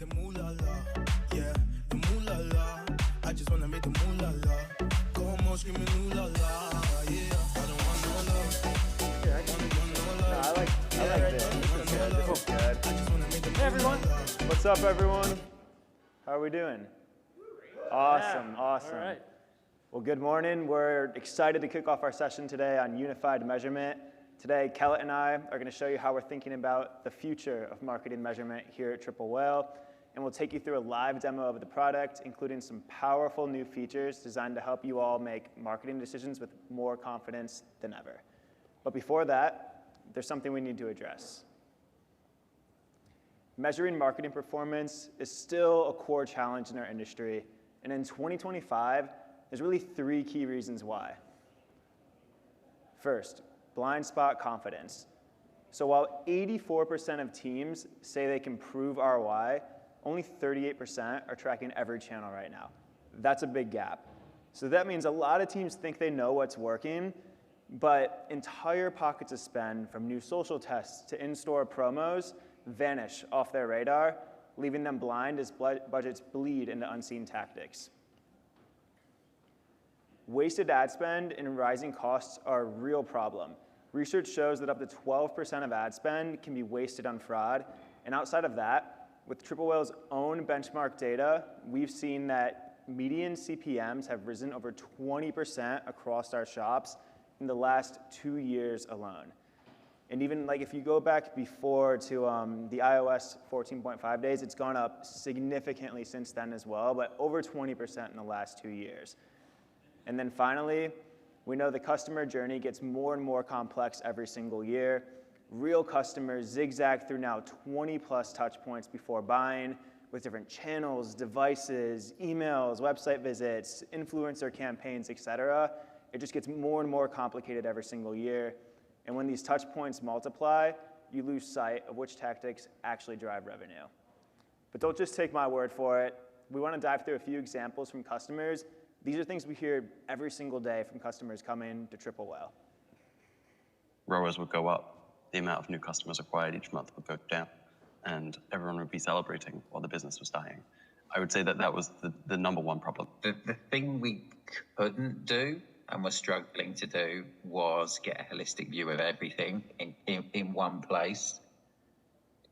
the moolah la, yeah, the moolah la. I just wanna make the moolah la. Go home all screaming ooh la la, yeah. I don't want no love. Yeah, I like this. This is good. Hey everyone. What's up, everyone? How are we doing? Awesome, awesome. All right. Well, good morning. We're excited to kick off our session today on unified measurement. Today, Kellet and I are going to show you how we're thinking about the future of marketing measurement here at Triple Whale, and we'll take you through a live demo of the product, including some powerful new features designed to help you all make marketing decisions with more confidence than ever. But before that, there's something we need to address. Measuring marketing performance is still a core challenge in our industry, and in 2025, there's really 3 key reasons why. First, blind spot confidence. So while 84% of teams say they can prove ROI, only 38% are tracking every channel right now. That's a big gap. So that means a lot of teams think they know what's working, but entire pockets of spend from new social tests to in-store promos vanish off their radar, leaving them blind as budgets bleed into unseen tactics. Wasted ad spend and rising costs are a real problem. Research shows that up to 12% of ad spend can be wasted on fraud. And outside of that, with Triple Whale's own benchmark data, we've seen that median CPMs have risen over 20% across our shops in the last 2 years alone. And even like if you go back before to the iOS 14.5 days, it's gone up significantly since then as well, but over 20% in the last 2 years. And then finally, we know the customer journey gets more and more complex every single year. Real customers zigzag through now 20+ touch points before buying with different channels, devices, emails, website visits, influencer campaigns, etc. It just gets more and more complicated every single year. And when these touch points multiply, you lose sight of which tactics actually drive revenue. But don't just take my word for it. We want to dive through a few examples from customers. These are things we hear every single day from customers coming to Triple Whale. ROAS would go up. The amount of new customers acquired each month would go down. And everyone would be celebrating while the business was dying. I would say that that was the number one problem. The thing we couldn't do and were struggling to do was get a holistic view of everything in one place,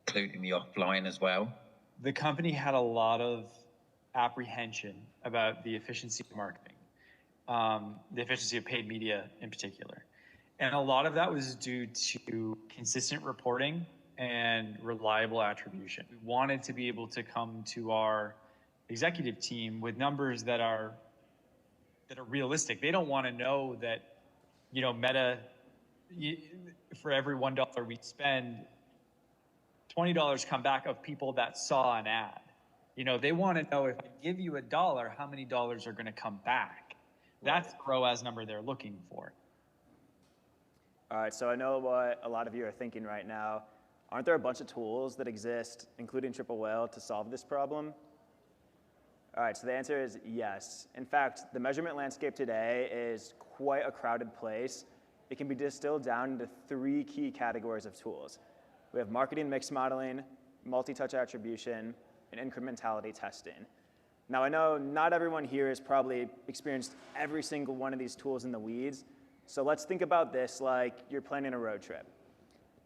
including the offline as well. The company had a lot of apprehension about the efficiency of marketing, the efficiency of paid media in particular. And a lot of that was due to consistent reporting and reliable attribution. We wanted to be able to come to our executive team with numbers that are realistic. They don't want to know that, Meta, for every $1 we spend, $20 come back of people that saw an ad. They want to know if I give you $1, how many dollars are going to come back. That's the ROAS number they're looking for. All right, so I know what a lot of you are thinking right now. Aren't there a bunch of tools that exist, including Triple Whale, to solve this problem? All right, so the answer is yes. In fact, the measurement landscape today is quite a crowded place. It can be distilled down into 3 key categories of tools. We have marketing mix modeling, multi-touch attribution, and incrementality testing. Now, I know not everyone here has probably experienced every single one of these tools in the weeds, so let's think about this like you're planning a road trip.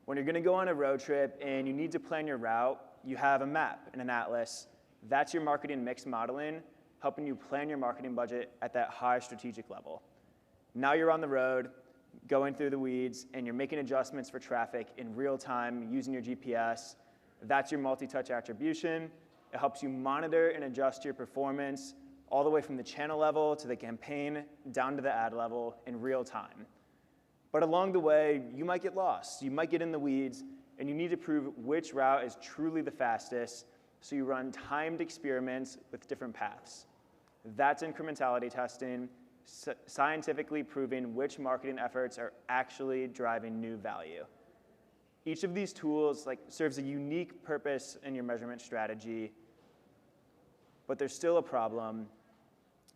When you're going to go on a road trip and you need to plan your route, you have a map and an atlas. That's your marketing mix modeling, helping you plan your marketing budget at that high strategic level. Now you're on the road, going through the weeds, and you're making adjustments for traffic in real time using your GPS. That's your multi-touch attribution. It helps you monitor and adjust your performance all the way from the channel level to the campaign down to the ad level in real time. But along the way, you might get lost. You might get in the weeds, and you need to prove which route is truly the fastest, so you run timed experiments with different paths. That's incrementality testing, scientifically proving which marketing efforts are actually driving new value. Each of these tools serves a unique purpose in your measurement strategy, but there's still a problem,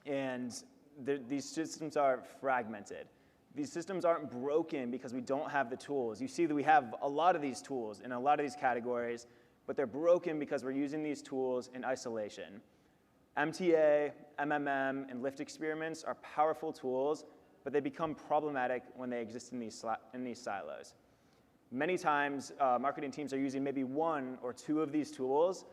and these systems are fragmented. These systems aren't broken because we don't have the tools. You see that we have a lot of these tools in a lot of these categories, but they're broken because we're using these tools in isolation. MTA, MMM, and lift experiments are powerful tools, but they become problematic when they exist in these silos. Many times, marketing teams are using maybe one or two of these tools,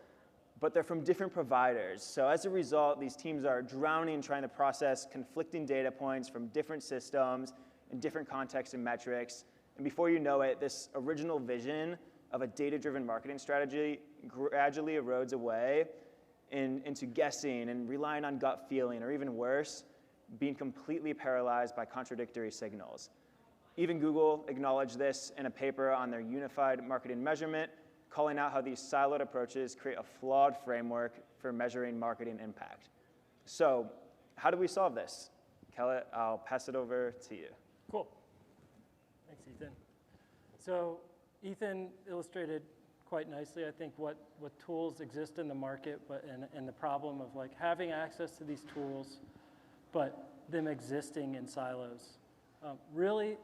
but they're from different providers. So as a result, these teams are drowning trying to process conflicting data points from different systems in different contexts and metrics. And before you know it, this original vision of a data-driven marketing strategy gradually erodes away into guessing and relying on gut feeling, or even worse, being completely paralyzed by contradictory signals. Even Google acknowledged this in a paper on their unified marketing measurement, calling out how these siloed approaches create a flawed framework for measuring marketing impact. So how do we solve this? Kellet, I'll pass it over to you. Cool. Thanks, Ethan. So Ethan illustrated quite nicely, I think, what tools exist in the market, and the problem of like having access to these tools, but them existing in silos. Really,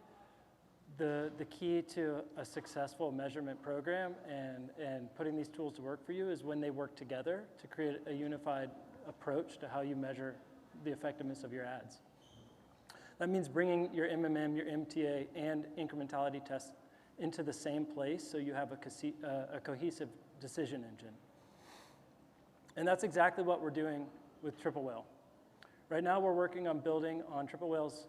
the key to a successful measurement program and putting these tools to work for you is when they work together to create a unified approach to how you measure the effectiveness of your ads. That means bringing your MMM, your MTA, and incrementality tests into the same place so you have a cohesive decision engine. And that's exactly what we're doing with Triple Whale. Right now we're working on building on Triple Whale's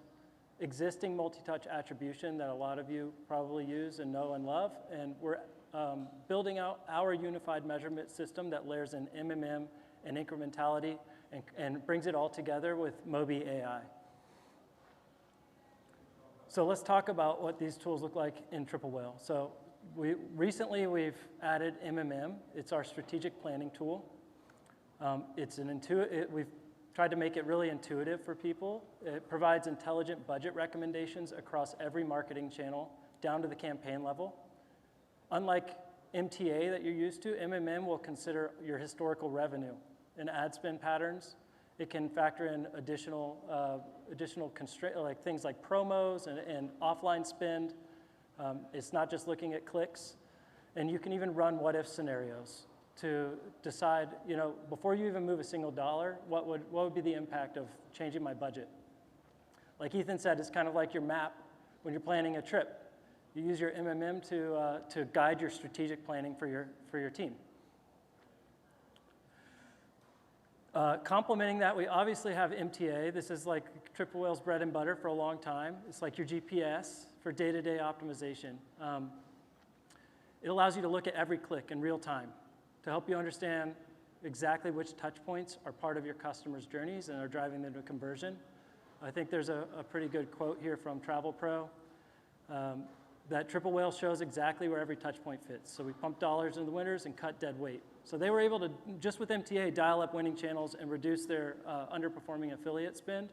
existing multi-touch attribution that a lot of you probably use and know and love, and we're building out our unified measurement system that layers in MMM and incrementality and brings it all together with Mobi AI. So let's talk about what these tools look like in Triple Whale. So recently we've added MMM. It's our strategic planning tool. We've tried to make it really intuitive for people. It provides intelligent budget recommendations across every marketing channel down to the campaign level. Unlike MTA that you're used to, MMM will consider your historical revenue and ad spend patterns. It can factor in additional constraints, like things like promos and offline spend. It's not just looking at clicks. And you can even run what-if scenarios to decide, before you even move a single dollar, what would be the impact of changing my budget? Like Ethan said, it's kind of like your map when you're planning a trip. You use your MMM to guide your strategic planning for your team. Complementing that, we obviously have MTA. This is like Triple Whale's bread and butter for a long time. It's like your GPS for day-to-day optimization. It allows you to look at every click in real time to help you understand exactly which touch points are part of your customers' journeys and are driving them to conversion. I think there's a pretty good quote here from Travel Pro that Triple Whale shows exactly where every touch point fits. So we pump dollars into the winners and cut dead weight. So they were able to, just with MTA, dial up winning channels and reduce their underperforming affiliate spend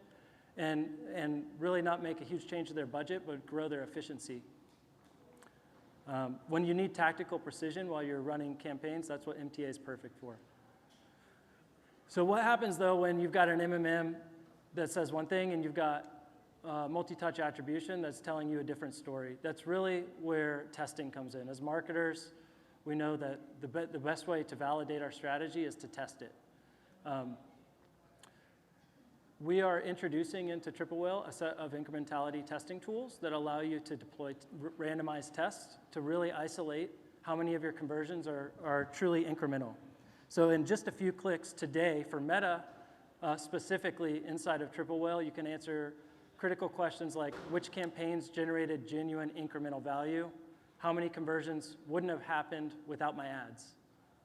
and really not make a huge change to their budget, but grow their efficiency. When you need tactical precision while you're running campaigns, that's what MTA is perfect for. So what happens, though, when you've got an MMM that says one thing and you've got multi-touch attribution that's telling you a different story? That's really where testing comes in. As marketers, we know that the best way to validate our strategy is to test it. We are introducing into Triple Whale a set of incrementality testing tools that allow you to deploy randomized tests to really isolate how many of your conversions are truly incremental. So in just a few clicks today for Meta, specifically inside of Triple Whale, you can answer critical questions like which campaigns generated genuine incremental value, how many conversions wouldn't have happened without my ads.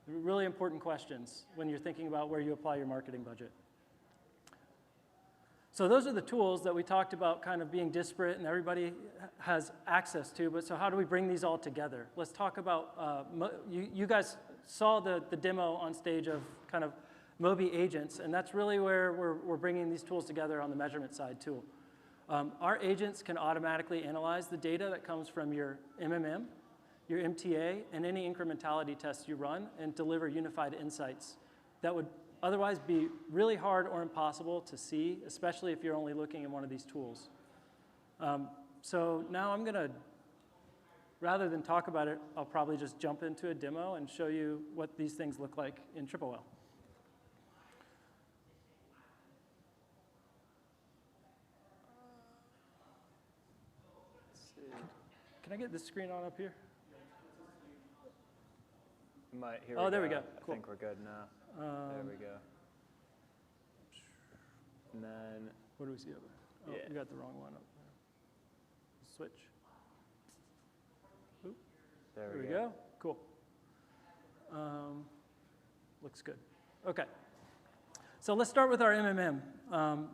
Really important questions when you're thinking about where you apply your marketing budget. So those are the tools that we talked about kind of being disparate and everybody has access to, but so how do we bring these all together? Let's talk about, you guys saw the demo on stage of kind of Mobi agents, and that's really where we're bringing these tools together on the measurement side too. Our agents can automatically analyze the data that comes from your MMM, your MTA, and any incrementality tests you run and deliver unified insights that would otherwise be really hard or impossible to see, especially if you're only looking at one of these tools. So now I'm going to rather than talk about it, I'll probably just jump into a demo and show you what these things look like in Triple Whale. Can I get this screen on up here? Here Oh, there we go. I Cool. think we're good now. There we go. And then, What do we see over there? Oh, Yeah. we got the wrong one up there. Switch. Oop, there there we go. Cool. Looks good. Okay. So let's start with our MMM.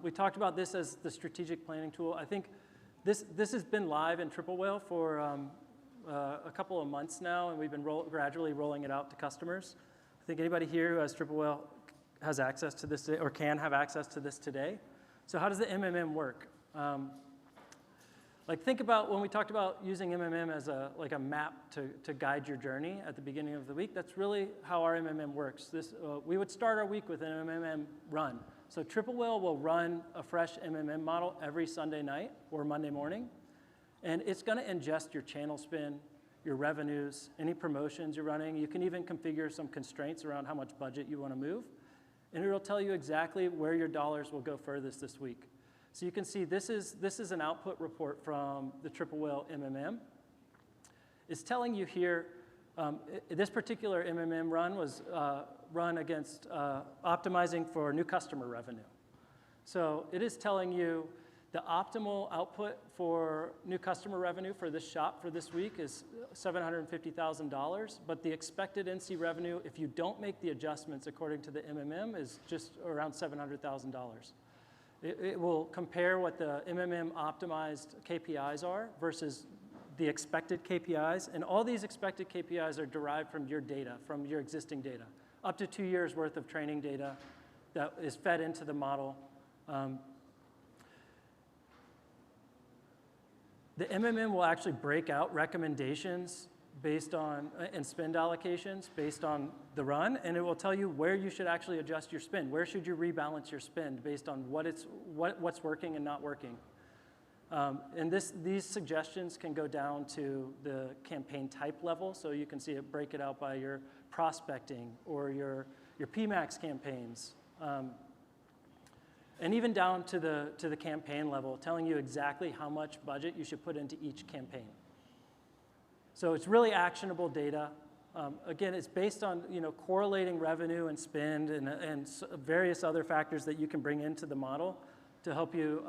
We talked about this as the strategic planning tool. I think this has been live in Triple Whale for a couple of months now, and we've been gradually rolling it out to customers. I think anybody here who has Triple Whale has access to this today, or can have access to this today. So how does the MMM work? Like think about when we talked about using MMM as like a map to guide your journey at the beginning of the week. That's really how our MMM works. We would start our week with an MMM run. So Triple Whale will run a fresh MMM model every Sunday night or Monday morning. And it's going to ingest your channel spin, your revenues, any promotions you're running. You can even configure some constraints around how much budget you want to move. And it'll tell you exactly where your dollars will go furthest this week. So you can see this is an output report from the Triple Whale MMM. It's telling you here, this particular MMM run was run against optimizing for new customer revenue. So it is telling you the optimal output for new customer revenue for this shop for this week is $750,000, but the expected NC revenue, if you don't make the adjustments according to the MMM, is just around $700,000. It will compare what the MMM optimized KPIs are versus the expected KPIs, and all these expected KPIs are derived from your data, from your existing data, up to 2 years worth of training data that is fed into the model. The MMM will actually break out recommendations based on, and spend allocations based on the run, and it will tell you where you should actually adjust your spend. Where should you rebalance your spend based on what's working and not working. And these suggestions can go down to the campaign type level, so you can see it break it out by your prospecting or your PMAX campaigns. And even down to the campaign level, telling you exactly how much budget you should put into each campaign. So it's really actionable data. Again, it's based on correlating revenue and spend and various other factors that you can bring into the model to help you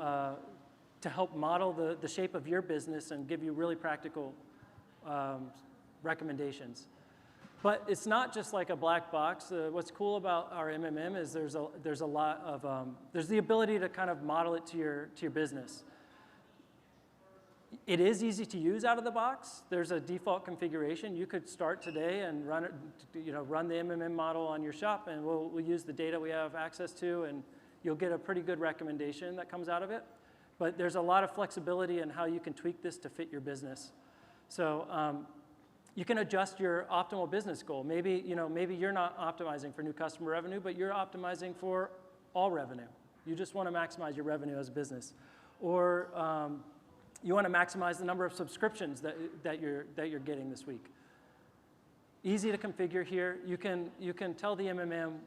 model the shape of your business and give you really practical recommendations. But it's not just like a black box. What's cool about our MMM is there's a lot of there's the ability to kind of model it to your business. It is easy to use out of the box. There's a default configuration. You could start today and run it, run the MMM model on your shop, and we'll use the data we have access to, and you'll get a pretty good recommendation that comes out of it. But there's a lot of flexibility in how you can tweak this to fit your business. So you can adjust your optimal business goal. Maybe you're not optimizing for new customer revenue, but you're optimizing for all revenue. You just want to maximize your revenue as a business, or you want to maximize the number of subscriptions that you're getting this week. Easy to configure here. You can tell the MMM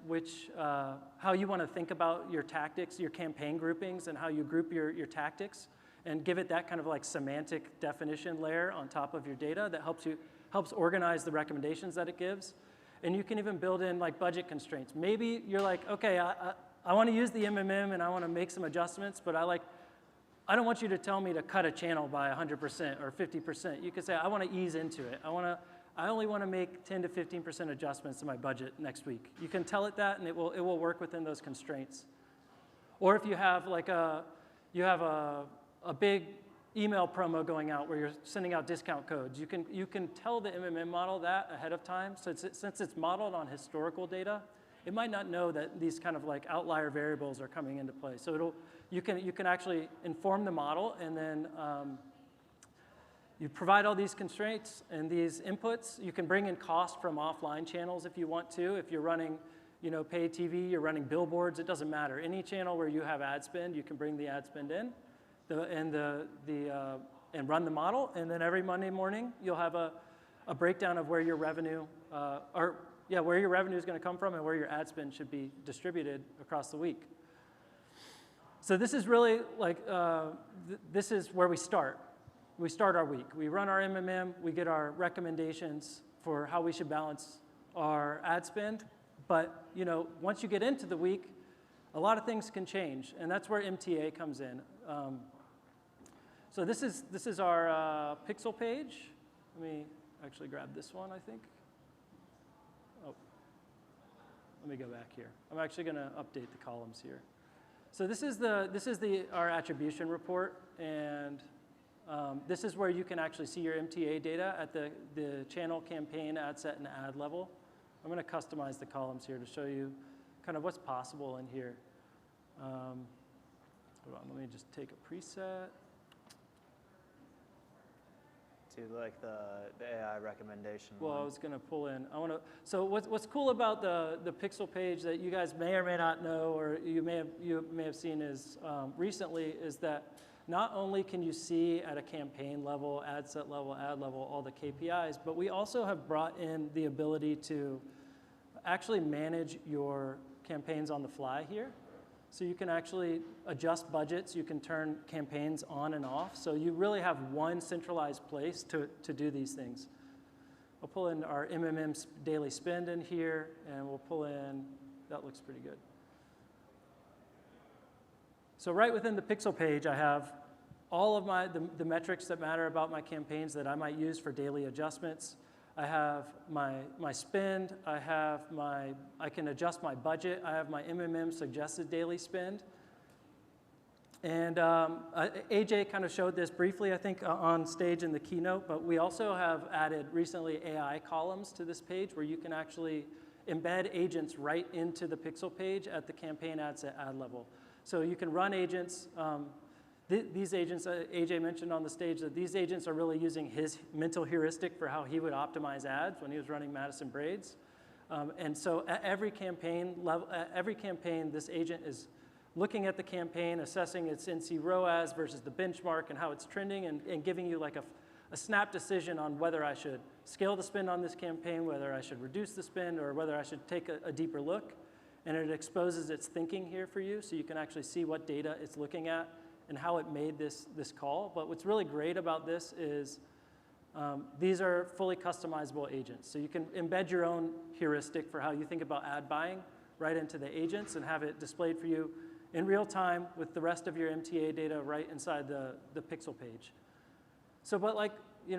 how you want to think about your tactics, your campaign groupings, and how you group your tactics, and give it that kind of like semantic definition layer on top of your data that helps organize the recommendations that it gives. And you can even build in like budget constraints. Maybe you're like, okay, I want to use the MMM and I want to make some adjustments, but I don't want you to tell me to cut a channel by 100% or 50%. You could say, I want to ease into it. I only want to make 10 to 15% adjustments to my budget next week. You can tell it that, and it will work within those constraints. Or if you have a big email promo going out where you're sending out discount codes, you can tell the MMM model that ahead of time. So since it's modeled on historical data, it might not know that these kind of like outlier variables are coming into play. So you can actually inform the model, and then you provide all these constraints and these inputs. You can bring in cost from offline channels if you want to. If you're running paid TV, you're running billboards, it doesn't matter. Any channel where you have ad spend, you can bring the ad spend in. and run the model. And then every Monday morning, you'll have a breakdown of where your revenue, where your revenue is going to come from and where your ad spend should be distributed across the week. So this is really like, this is where we start. We start our week. We run our MMM. We get our recommendations for how we should balance our ad spend. But once you get into the week, a lot of things can change, and that's where MTA comes in. So this is our pixel page. Let me actually grab this one, I think. Oh, let me go back here. I'm actually going to update the columns here. So this is our attribution report, and this is where you can actually see your MTA data at the channel, campaign, ad set, and ad level. I'm going to customize the columns here to show you kind of what's possible in here. Hold on, let me just take a preset. To like the AI recommendation. Well, one. I was going to pull in. So what's cool about the pixel page that you guys may or may not know, or you may have seen is recently, is that not only can you see at a campaign level, ad set level, ad level, all the KPIs, but we also have brought in the ability to actually manage your campaigns on the fly here. So you can actually adjust budgets. You can turn campaigns on and off. So you really have one centralized place to do these things. I'll pull in our MMM daily spend in here, and we'll pull in, that looks pretty good. So right within the pixel page, I have all of the metrics that matter about my campaigns that I might use for daily adjustments. I have my spend, I can adjust my budget, I have my MMM suggested daily spend. And AJ kind of showed this briefly, I think, on stage in the keynote, but we also have added recently AI columns to this page where you can actually embed agents right into the pixel page at the campaign ad set ad level. So you can run agents. These agents, AJ mentioned on the stage that these agents are really using his mental heuristic for how he would optimize ads when he was running Madison Braids. And so at every campaign level, this agent is looking at the campaign, assessing its NC ROAS versus the benchmark and how it's trending, and giving you like a snap decision on whether I should scale the spend on this campaign, whether I should reduce the spend, or whether I should take a deeper look. And it exposes its thinking here for you, so you can actually see what data it's looking at and how it made this call. But what's really great about this is these are fully customizable agents. So you can embed your own heuristic for how you think about ad buying right into the agents and have it displayed for you in real time with the rest of your MTA data right inside the pixel page. So, but like,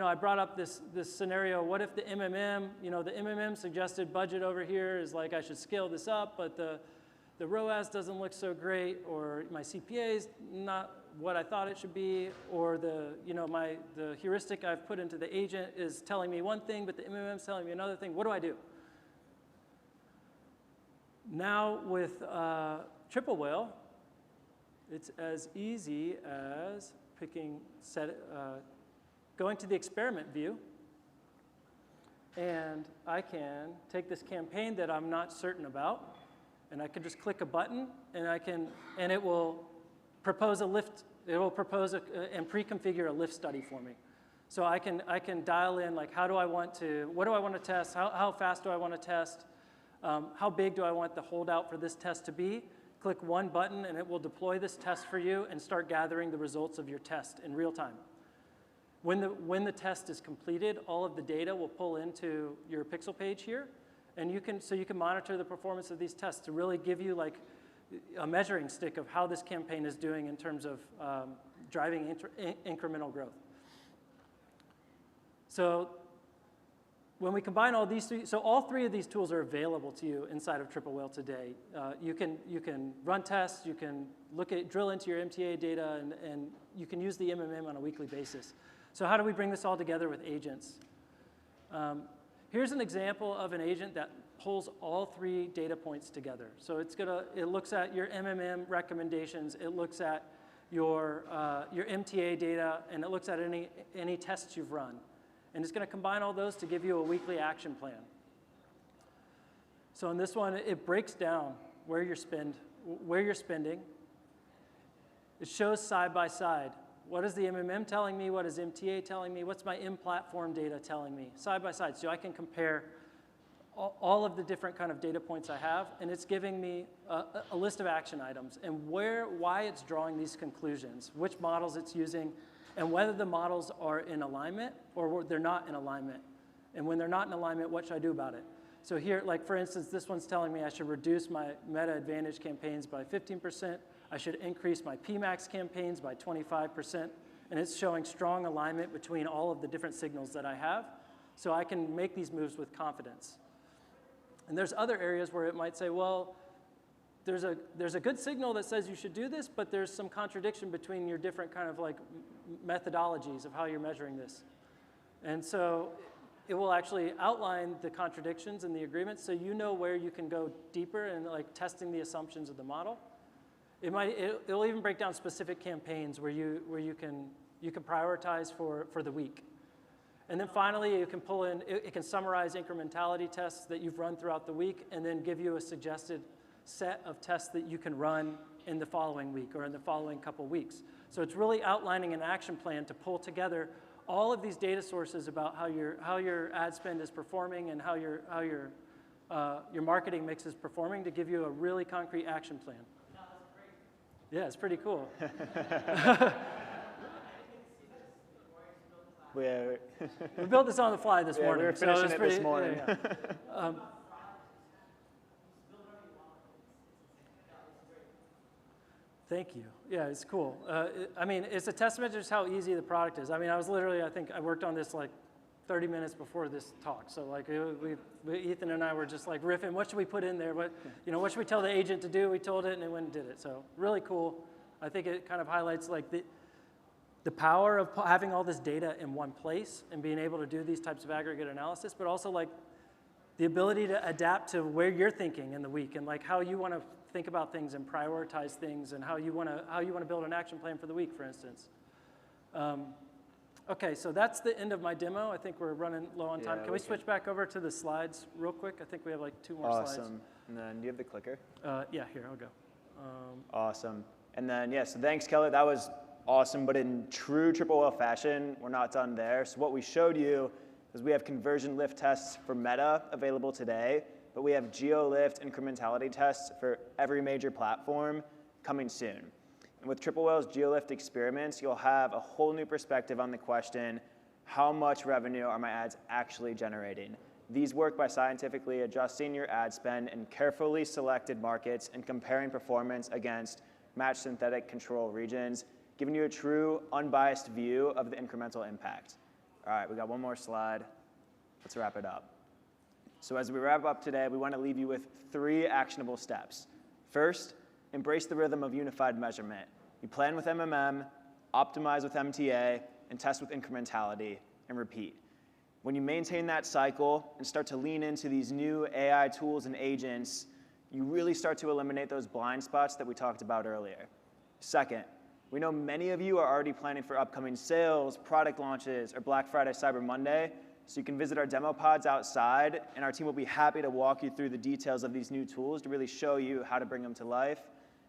I brought up this scenario, what if the MMM, the MMM suggested budget over here is like I should scale this up, but the ROAS doesn't look so great, or my CPA is not what I thought it should be, or the heuristic I've put into the agent is telling me one thing, but the MMM is telling me another thing. What do I do? Now with Triple Whale, it's as easy as going to the experiment view, and I can take this campaign that I'm not certain about, and I can just click a button, and it will propose a lift. It will propose and pre-configure a lift study for me. So I can dial in like what do I want to test? How fast do I want to test? How big do I want the holdout for this test to be? Click one button, and it will deploy this test for you and start gathering the results of your test in real time. When the test is completed, all of the data will pull into your pixel page here, and you can monitor the performance of these tests to really give you like a measuring stick of how this campaign is doing in terms of driving incremental growth. So when we combine all these three, so all three of these tools are available to you inside of Triple Whale today. You can run tests, you can drill into your MTA data, and you can use the MMM on a weekly basis. So how do we bring this all together with agents? Here's an example of an agent that pulls all three data points together. So it looks at your MMM recommendations, it looks at your MTA data, and it looks at any tests you've run. And it's going to combine all those to give you a weekly action plan. So in this one, it breaks down where you're spending. It shows side by side What is the MMM telling me? What is MTA telling me? What's my in-platform data telling me? Side by side, so I can compare all of the different kind of data points I have, and it's giving me a list of action items and why it's drawing these conclusions, which models it's using, and whether the models are in alignment or they're not in alignment. And when they're not in alignment, what should I do about it? So here, like for instance, this one's telling me I should reduce my Meta Advantage campaigns by 15%. I should increase my PMAX campaigns by 25%. And it's showing strong alignment between all of the different signals that I have. So I can make these moves with confidence. And there's other areas where it might say, well, there's a good signal that says you should do this, but there's some contradiction between your different kind of like methodologies of how you're measuring this. And so it will actually outline the contradictions and the agreements so you know where you can go deeper in like testing the assumptions of the model. It'll even break down specific campaigns where you can prioritize for the week. And then finally, you can pull in, it can summarize incrementality tests that you've run throughout the week and then give you a suggested set of tests that you can run in the following week or in the following couple weeks. So it's really outlining an action plan to pull together all of these data sources about how your ad spend is performing and how your marketing mix is performing to give you a really concrete action plan. No, that's great. Yeah, it's pretty cool. We built this on the fly this morning. We were finishing so it this morning. Yeah. Thank you. Yeah, it's cool. I mean, it's a testament to just how easy the product is. I mean, I think I worked on this like 30 minutes before this talk. So like Ethan and I were just like riffing, what should we put in there? What should we tell the agent to do? We told it and it went and did it. So really cool. I think it kind of highlights like the power of having all this data in one place and being able to do these types of aggregate analysis, but also like the ability to adapt to where you're thinking in the week and like how you want to think about things and prioritize things and how you want to build an action plan for the week, for instance. Okay, so that's the end of my demo. I think we're running low on time. Can we switch back over to the slides real quick? I think we have like 2 more slides. Awesome. And then do you have the clicker? Yeah, here, I'll go. Awesome. And then, yeah, so thanks, Kellet. That was awesome, but in true triple whale fashion, we're not done there. So what we showed you is we have conversion lift tests for Meta available today, but we have geo-lift incrementality tests for every major platform coming soon. And with Triple Whale's geo-lift experiments, you'll have a whole new perspective on the question, how much revenue are my ads actually generating? These work by scientifically adjusting your ad spend in carefully selected markets and comparing performance against matched synthetic control regions, giving you a true, unbiased view of the incremental impact. All right, we got one more slide. Let's wrap it up. So as we wrap up today, we want to leave you with 3 actionable steps. First, embrace the rhythm of unified measurement. You plan with MMM, optimize with MTA, and test with incrementality, and repeat. When you maintain that cycle and start to lean into these new AI tools and agents, you really start to eliminate those blind spots that we talked about earlier. Second, we know many of you are already planning for upcoming sales, product launches, or Black Friday, Cyber Monday, so you can visit our demo pods outside, and our team will be happy to walk you through the details of these new tools to really show you how to bring them to life.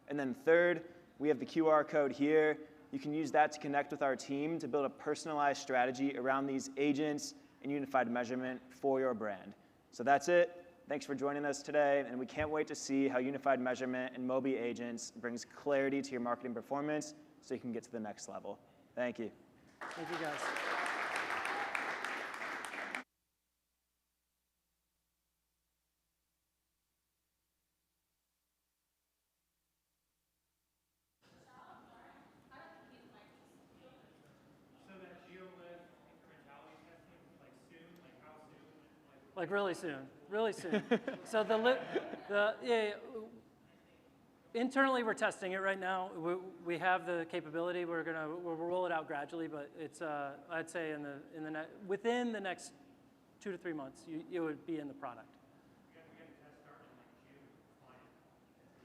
And then third, we have the QR code here. You can use that to connect with our team to build a personalized strategy around these agents and unified measurement for your brand. So that's it. Thanks for joining us today, and we can't wait to see how unified measurement and Mobi agents brings clarity to your marketing performance so you can get to the next level. Thank you. Thank you, guys. Like really soon, really soon. So internally we're testing it right now. We have the capability. We'll roll it out gradually, but it's I'd say within the next 2 to 3 months, it would be in the product.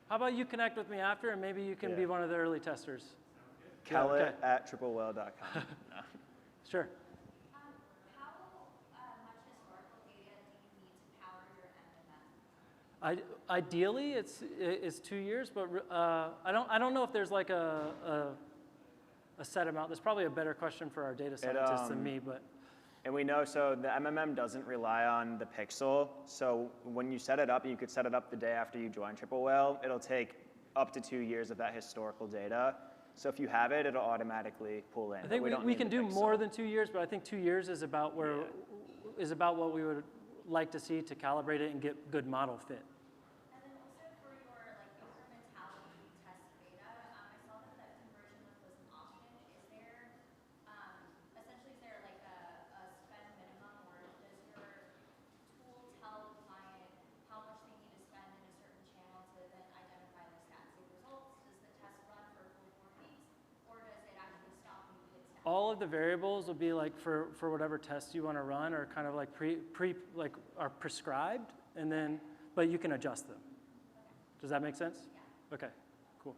How about you connect with me after, and maybe you can be one of the early testers. Kellet at triplewhale.com. No. Sure. Ideally, it's 2 years, but I don't know if there's like a a set amount? That's probably a better question for our data scientists than me, but. And we know, so the MMM doesn't rely on the pixel. So when you set it up, you could set it up the day after you join Triple Whale. It'll take up to 2 years of that historical data. So if you have it, it'll automatically pull in. I think we can do more than 2 years, but I think 2 years is about where is about what we would like to see to calibrate it and get good model fit. And then also for your incrementality test data, I saw that conversion lift was an option. Is there essentially is there like a spend minimum, or does your tool tell the client how much they need to spend in a certain channel to then identify the stat sig results? Does the test run for a full 4 weeks, or does it actually stop when you hit stat? All of the variables will be like for whatever test you want to run are kind of like like are prescribed, and then but you can adjust them. Does that make sense? Yeah. Okay, cool.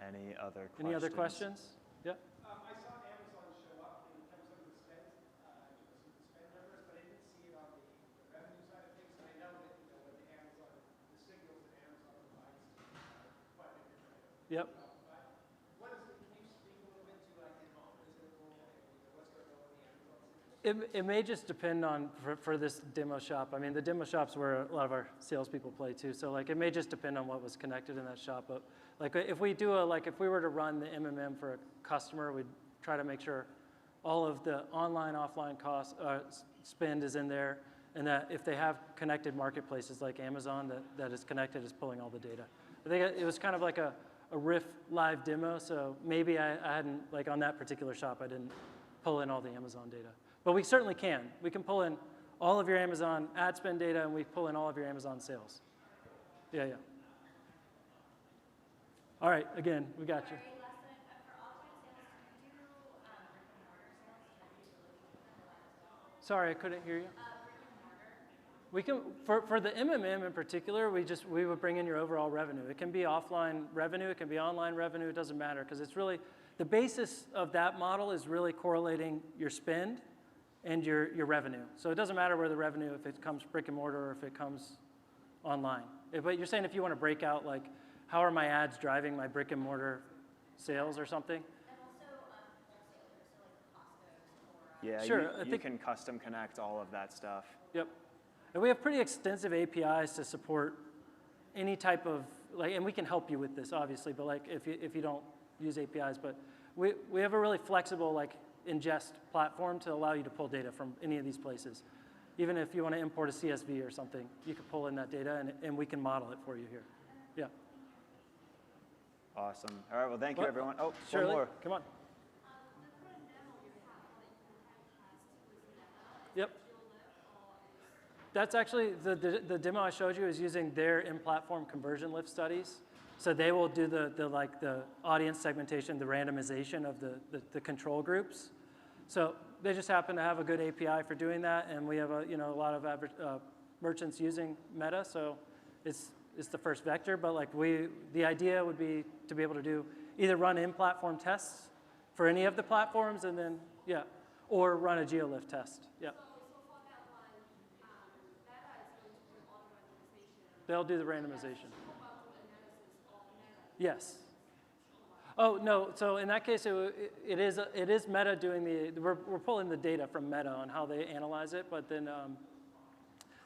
Any other questions? Any other questions? Yeah. I saw Amazon show up in terms of the spend, spend numbers, but I didn't see it on the revenue side of things. And I know that with the Amazon, the signals that Amazon provides are quite different. Yep. What is it? Can you speak a little bit to like the optimism and what's going on with the Amazon signals? It may just depend on for this demo shop. I mean, the demo shop's where a lot of our salespeople play too. So like, it may just depend on what was connected in that shop. But like, if we do if we were to run the MMM for a customer, we'd try to make sure all of the online, offline cost spend is in there, and that if they have connected marketplaces like Amazon that is connected, is pulling all the data. I think it was kind of like a Riff live demo. So maybe I hadn't like on that particular shop, I didn't pull in all the Amazon data. But we certainly can. We can pull in all of your Amazon ad spend data, and we pull in all of your Amazon sales. Yeah, yeah. All right, again, we got you. For offline sales, do you do brick-and-mortar sales? Sorry, I couldn't hear you. Brick and mortar. We can for the MMM in particular, we would bring in your overall revenue. It can be offline revenue, it can be online revenue. It doesn't matter, because it's really the basis of that model is really correlating your spend and your revenue. So it doesn't matter where the revenue, if it comes brick and mortar or if it comes online. But you're saying if you want to break out like, how are my ads driving my brick and mortar sales or something? And also wholesalers, so like Costco or Yeah, Sure, you can custom connect all of that stuff. Yep. And we have pretty extensive APIs to support any type of, and we can help you with this, obviously, but like if you don't use APIs, but we have a really flexible ingest platform to allow you to pull data from any of these places. Even if you want to import a CSV or something, you can pull in that data, and we can model it for you here. Yeah. Awesome. All right, well, thank you, everyone. Oh, Shirley, one more. come on. Yep. That's actually, the demo I showed you is using their in-platform conversion lift studies. So they will do the audience segmentation, the randomization of the control groups. So they just happen to have a good API for doing that, and we have a lot of merchants using Meta, so it's the first vector. But the idea would be to be able to do either run in-platform tests for any of the platforms, and then or run a GeoLift test. Yeah. So for that one, Meta is going to do all the randomization. They'll do the randomization. What about the analysis of Meta? Yes. Oh no. So in that case, it is Meta doing we're pulling the data from Meta on how they analyze it, but then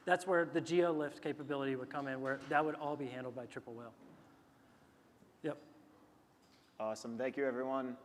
that's where the GeoLift capability would come in, where that would all be handled by Triple Whale. Yep. Awesome. Thank you, everyone.